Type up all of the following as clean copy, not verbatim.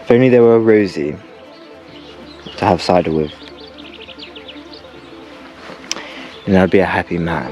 If only there were a Rosie to have cider with, then I'd be a happy man.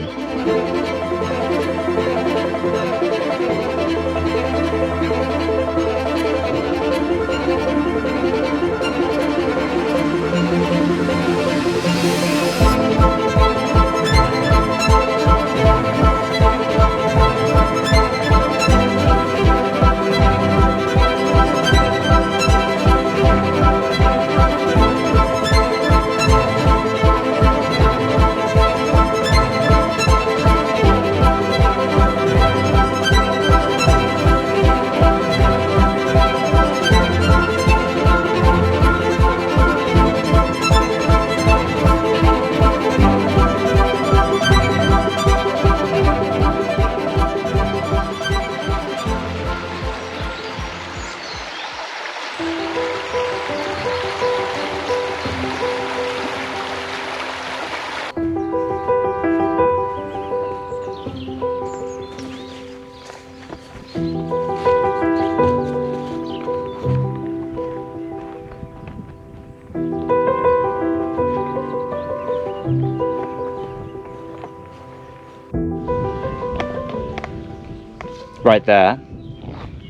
Right there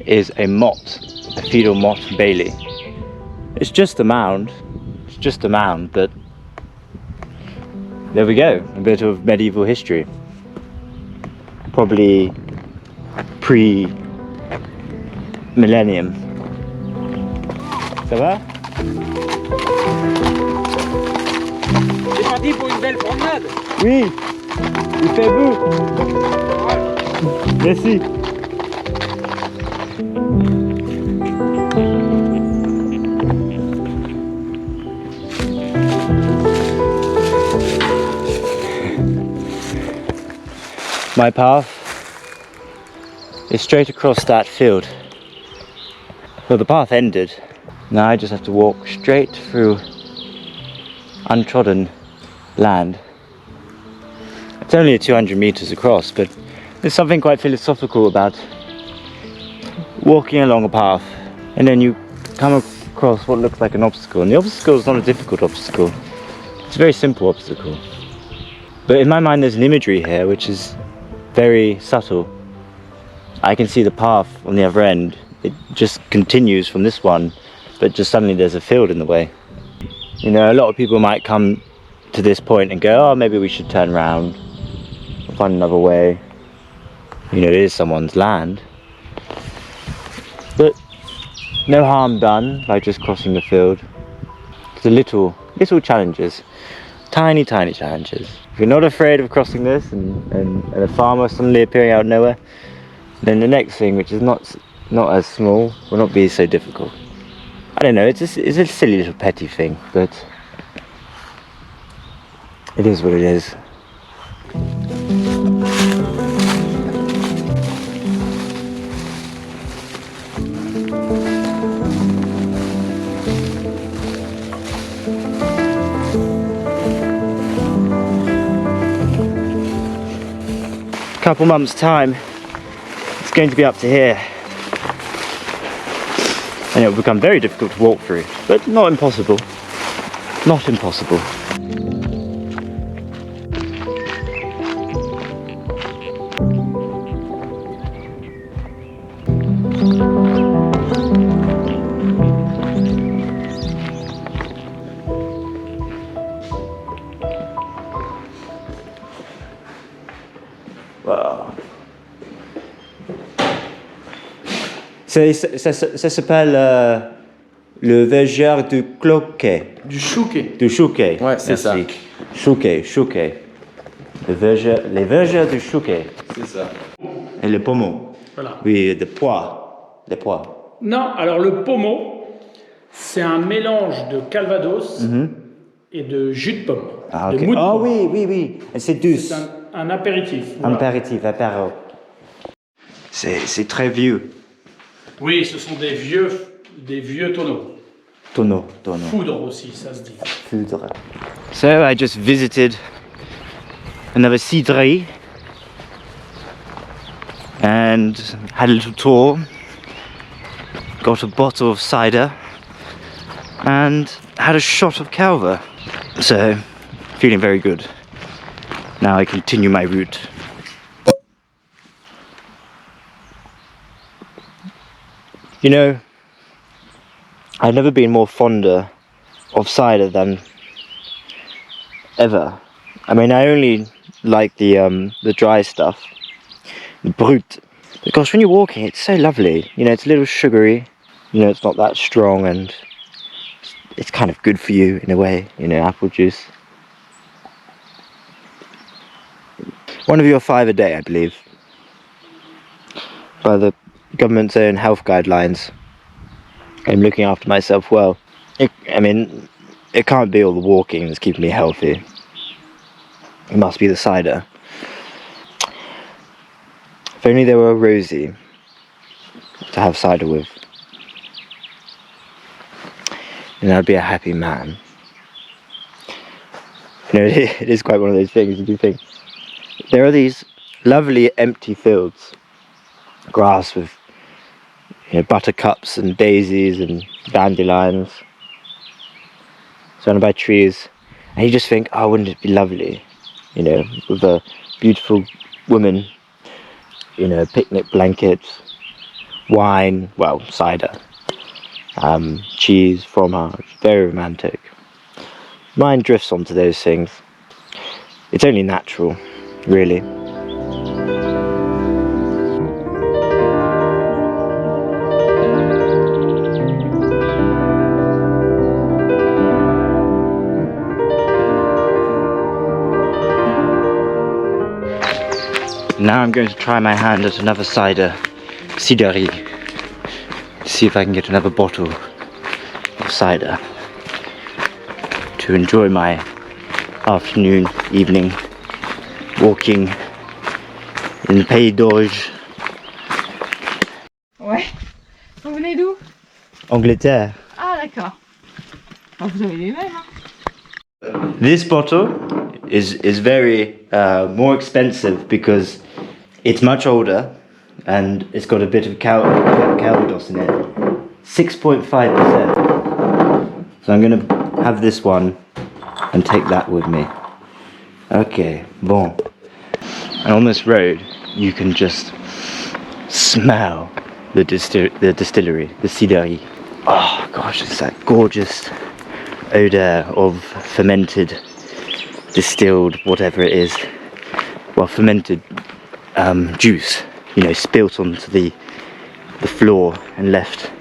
is a motte, a feudal motte bailey. It's just a mound, but there we go, a bit of medieval history. Probably pre-millennium. Ça va? C'est parti pour une belle promenade. Oui, il fait beau. Merci. My path is straight across that field. Well, the path ended. Now I just have to walk straight through untrodden land. It's only 200 meters across, but there's something quite philosophical about walking along a path and then you come across what looks like an obstacle. And the obstacle is not a difficult obstacle. It's a very simple obstacle. But in my mind there's an imagery here which is very subtle. I can see the path on the other end. It just continues from this one, but just suddenly there's a field in the way. You know, a lot of people might come to this point and go, oh, maybe we should turn around, find another way. You know, it is someone's land. But no harm done by just crossing the field. It's a little challenges, tiny challenges. If you're not afraid of crossing this and a farmer suddenly appearing out of nowhere, then the next thing, which is not as small, will not be so difficult. I don't know, it's a silly little petty thing, but it is what it is. Couple months time, it's going to be up to here and it will become very difficult to walk through, but not impossible. Not impossible. Wow. Ça s'appelle le verger du cloquet. Du chouquet. Du chouquet. Ouais, c'est ça. Chouquet. Les vergers du chouquet. C'est ça. Et le pommeau. Voilà. Oui, des pois. Les pois. Non, alors le pommeau, c'est un mélange de calvados et de jus de pomme. Ah, de okay. mou de Oh pomme. oui. Et c'est douce. C'est un apéritif. Voilà. Apéro. C'est très vieux. Oui, ce sont des vieux tonneaux. Tonneau. Foudre aussi, ça se dit. Foudre. So I just visited another cidrerie and had a little tour. Got a bottle of cider and had a shot of Calva. So, feeling very good. Now I continue my route. You know, I've never been more fonder of cider than ever. I mean, I only like the dry stuff, the brut. But gosh, when you're walking, it's so lovely. You know, it's a little sugary. You know, it's not that strong, and it's kind of good for you in a way. You know, apple juice. One of your 5 a day, I believe, by the government's own health guidelines. I'm looking after myself well. I mean, it can't be all the walking that's keeping me healthy. It must be the cider. If only there were a Rosie to have cider with, then I'd be a happy man. You know, it is quite one of those things. You do think there are these lovely empty fields, grass with, you know, buttercups and daisies and dandelions, surrounded by trees, and you just think, oh, wouldn't it be lovely, you know, with a beautiful woman, you know, picnic blanket, wine, well, cider, cheese, fromage, very romantic. Mind drifts onto those things. It's only natural, really. Now I'm going to try my hand at another cider, cidrerie. See if I can get another bottle of cider to enjoy my afternoon, evening walking in the Pays d'Auge. Ouais. Vous venez d'où? Angleterre. Ah d'accord. Oh, vous avez les mêmes, hein? This bottle is very more expensive because it's much older and it's got a bit of Calvados in it. 6.5%. So I'm going to have this one and take that with me. Okay, bon. And on this road you can just smell the distillery, the cidrerie. Oh gosh, it's that gorgeous odour of fermented, distilled, whatever it is, well, fermented juice, you know, spilt onto the floor and left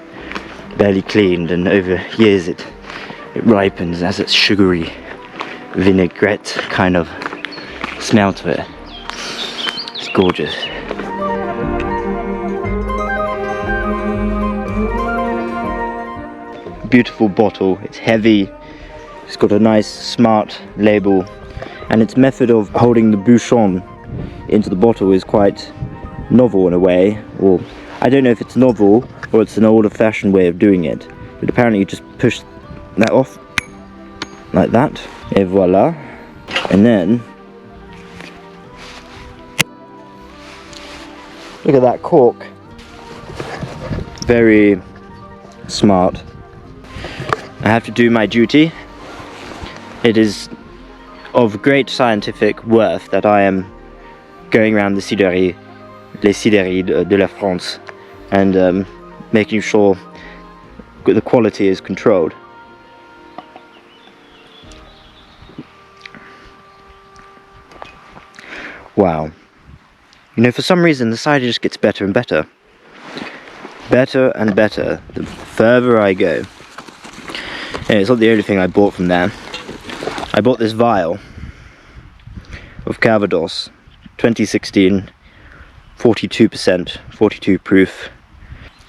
barely cleaned, and over years it ripens, has its sugary vinaigrette kind of smell to it. It's gorgeous. Beautiful bottle, it's heavy, it's got a nice smart label, and its method of holding the bouchon into the bottle is quite novel in a way, or I don't know if it's novel or it's an older-fashioned way of doing it, but apparently you just push that off like that, et voila, and then look at that cork. Very smart. I have to do my duty. It is of great scientific worth that I am going around the cidrerie, les cideries de la France, and making sure the quality is controlled. Wow. You know, for some reason the cider just gets better and better. Better and better the further I go. And it's not the only thing I bought from there. I bought this vial of Calvados, 2016, 42%, 42 proof.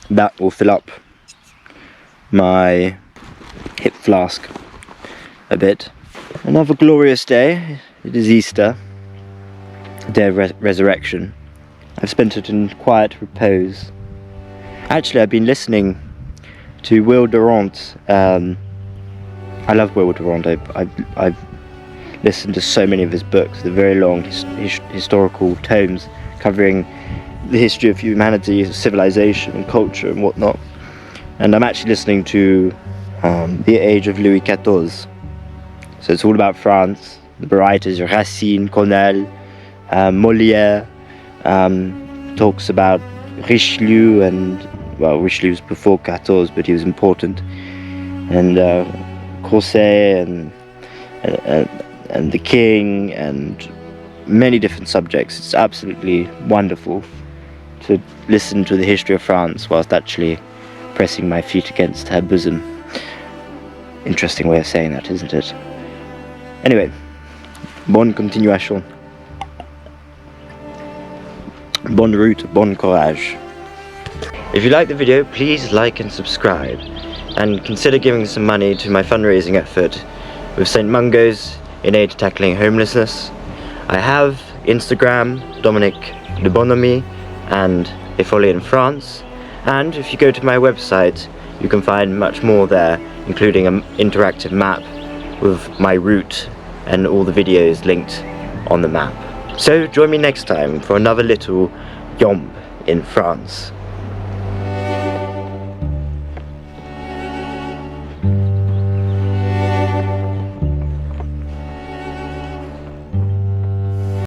That will fill up my hip flask a bit. Another glorious day. It is Easter, day of resurrection. I've spent it in quiet repose. Actually, I've been listening to Will Durant. I love Will Durant. I've listened to so many of his books. They're very long historical tomes covering the history of humanity, civilization and culture and whatnot. And I'm actually listening to the age of Louis XIV. So it's all about France. The writers Racine, Corneille, Molière, talks about Richelieu, and well, Richelieu was before 14, but he was important, and Corset, and the king, and many different subjects. It's absolutely wonderful to listen to the history of France whilst actually pressing my feet against her bosom. Interesting way of saying that, isn't it? Anyway, bonne continuation. Bonne route, bon courage. If you like the video, please like and subscribe, and consider giving some money to my fundraising effort with St. Mungo's in aid to tackling homelessness. I have Instagram, Dominic de Bonhomie, and Folly in France, and if you go to my website you can find much more there, including an interactive map with my route and all the videos linked on the map. So join me next time for another little yomb in France.